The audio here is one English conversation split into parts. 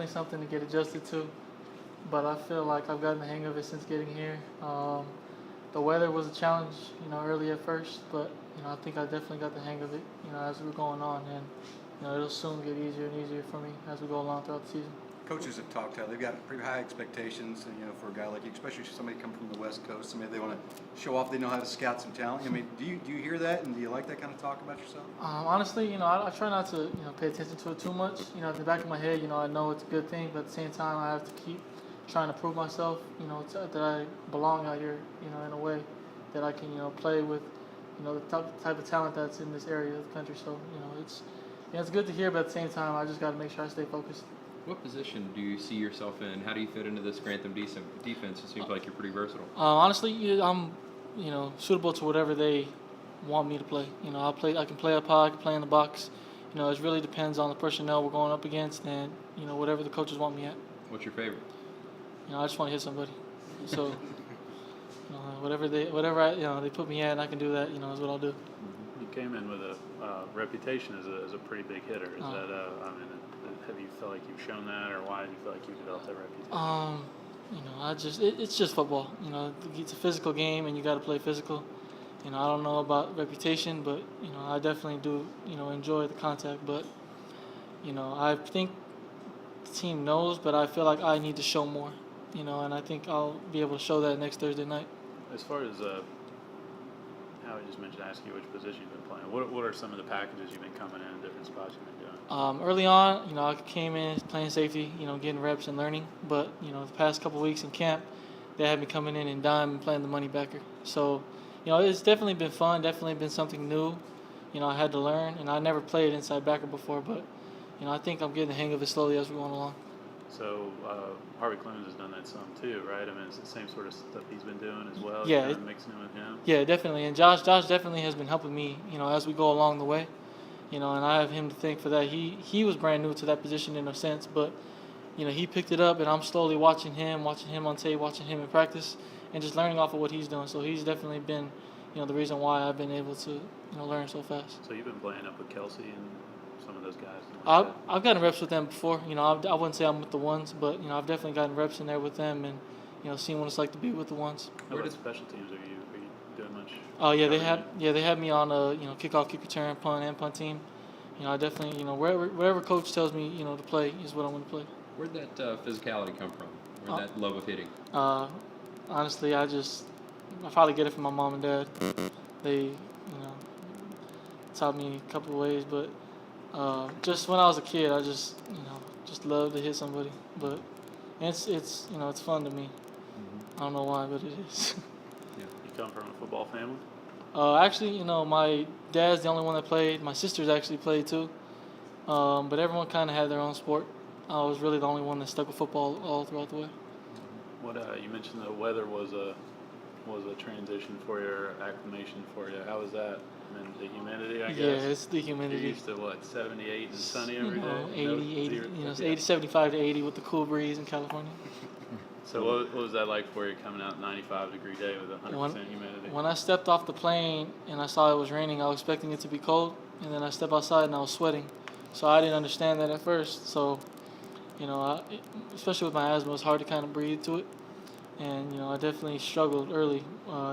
definitely something to get adjusted to, but I feel like I've gotten the hang of it since getting here. The weather was a challenge, early at first, but I think I definitely got the hang of it, as we're going on, and it'll soon get easier and easier for me as we go along throughout the season. Coaches have talked how they've got pretty high expectations, for a guy like you, especially somebody coming from the West Coast. Somebody they want to show off they know how to scout some talent. I mean, do you hear that, and do you like that kind of talk about yourself? Honestly, I try not to pay attention to it too much. At the back of my head, I know it's a good thing, but at the same time, I have to keep trying to prove myself. That I belong out here. In a way that I can play with the type of talent that's in this area of the country. So it's good to hear, but at the same time, I just got to make sure I stay focused. What position do you see yourself in? How do you fit into this Grantham defense? It seems like you're pretty versatile. Honestly, I'm suitable to whatever they want me to play. I can play up high, I can play in the box. It really depends on the personnel we're going up against, and whatever the coaches want me at. What's your favorite? I just want to hit somebody. So whatever they put me at, and I can do that. Is what I'll do. You came in with a reputation as a pretty big hitter. Is that have you felt like you've shown that, or why do you feel like you developed that reputation? It's just football. It's a physical game, and you got to play physical. I don't know about reputation, but I definitely do enjoy the contact. But I think the team knows, but I feel like I need to show more. And I think I'll be able to show that next Thursday night. As far as how I just mentioned, ask you which position you've been playing. What are some of the packages you've been coming in, different spots you've been doing? Early on, I came in playing safety, getting reps and learning. But the past couple of weeks in camp, they had me coming in and dime and playing the money backer. So, it's definitely been fun. Definitely been something new. I had to learn, and I never played inside backer before. But I think I'm getting the hang of it slowly as we're going along. So Harvey Clemens has done that some too, right? I mean, it's the same sort of stuff he's been doing as well. Yeah, kind of mixing it with him. Yeah, definitely. And Josh definitely has been helping me, as we go along the way. And I have him to thank for that. He was brand new to that position in a sense, but he picked it up, and I'm slowly watching him on tape, watching him in practice, and just learning off of what he's doing. So he's definitely been, the reason why I've been able to, learn so fast. So you've been playing up with Kelsey and some of those guys? I've gotten reps with them before. I wouldn't say I'm with the ones, but I've definitely gotten reps in there with them, and seen what it's like to be with the ones. How about special teams? Are you doing much? Oh yeah, they had me on a kickoff, kick return, punt, and punt team. I definitely wherever coach tells me to play is what I'm going to play. Where'd that physicality come from? Where'd that love of hitting? Honestly, I probably get it from my mom and dad. They taught me a couple of ways, but just when I was a kid, I just loved to hit somebody. But it's fun to me. I don't know why, but it is. Yeah. You come from a football family? Actually, my dad's the only one that played. My sisters actually played too. But everyone kind of had their own sport. I was really the only one that stuck with football all throughout the way. What you mentioned the weather was a transition for your acclimation for you. How was that? And then the humidity, I guess. Yeah, it's the humidity. You're used to what, 78 and sunny every day? 80, 75 to 80 with the cool breeze in California. So what was that like for you coming out 95-degree day with 100% humidity? When I stepped off the plane and I saw it was raining, I was expecting it to be cold, and then I stepped outside and I was sweating. So I didn't understand that at first. So, especially with my asthma, it was hard to kind of breathe to it. And, I definitely struggled early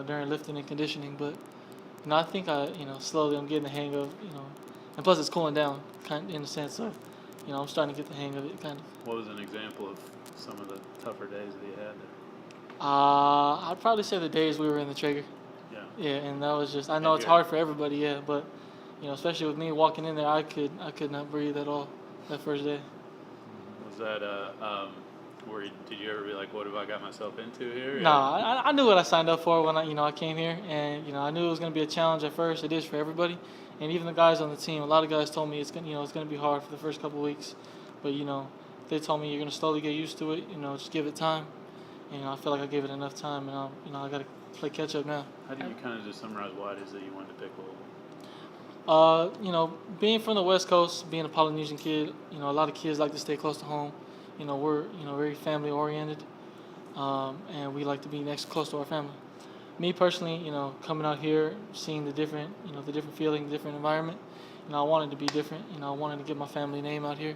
during lifting and conditioning. But, I think slowly I'm getting the hang of, and plus it's cooling down kind of in a sense of, I'm starting to get the hang of it kind of. What was an example of some of the tougher days that you had there? I'd probably say the days we were in the Traeger. Yeah. Yeah, and that was just, I know it's hard for everybody, yeah, but, especially with me walking in there, I could not breathe at all that first day. Was that, did you ever be like, what have I got myself into here? No, I knew what I signed up for when I came here, and, I knew it was going to be a challenge at first. It is for everybody, and even the guys on the team. A lot of guys told me it's going to be hard for the first couple of weeks, but, they told me you're going to slowly get used to it, just give it time. And, I feel like I gave it enough time, and, I got to play catch up now. How do you kind of just summarize why it is that you wanted to pick Louisville? Being from the West Coast, being a Polynesian kid, a lot of kids like to stay close to home. We're, very family oriented, and we like to be close to our family. Me personally, coming out here, seeing the different feeling, the different environment, I wanted to be different. I wanted to get my family name out here,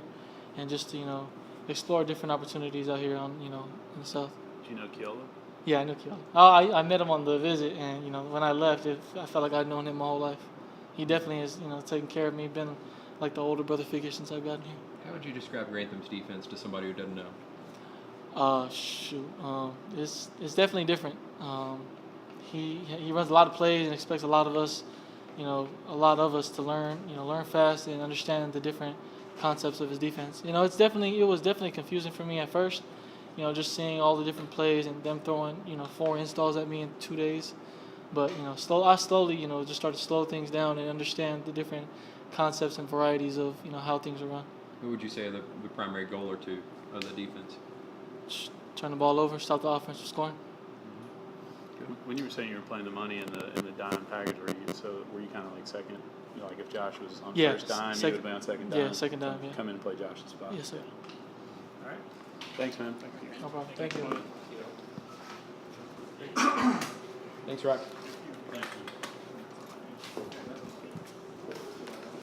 and just to, explore different opportunities out here in the South. Do you know Keola? Yeah, I know Keelan. I met him on the visit, and when I left, I felt like I'd known him my whole life. He definitely has taken care of me, been like the older brother figure since I've gotten here. How would you describe Grantham's defense to somebody who doesn't know? It's definitely different. He runs a lot of plays and expects a lot of us, to learn fast and understand the different concepts of his defense. It was definitely confusing for me at first. Just seeing all the different plays and them throwing 4 installs at me in 2 days. But I slowly just started to slow things down and understand the different concepts and varieties of how things are run. What would you say are the primary goal or two of the defense? Just turn the ball over, stop the offense from scoring. When you were saying you were playing the money in the dime package, were you kind of like second? Like if Josh was on first dime, you would have been on second dime. Yeah, second dime. Yeah. Come in and play Josh's spot. Yes, sir. All right. Thanks, man. No problem. Thank you. Thanks, Rock.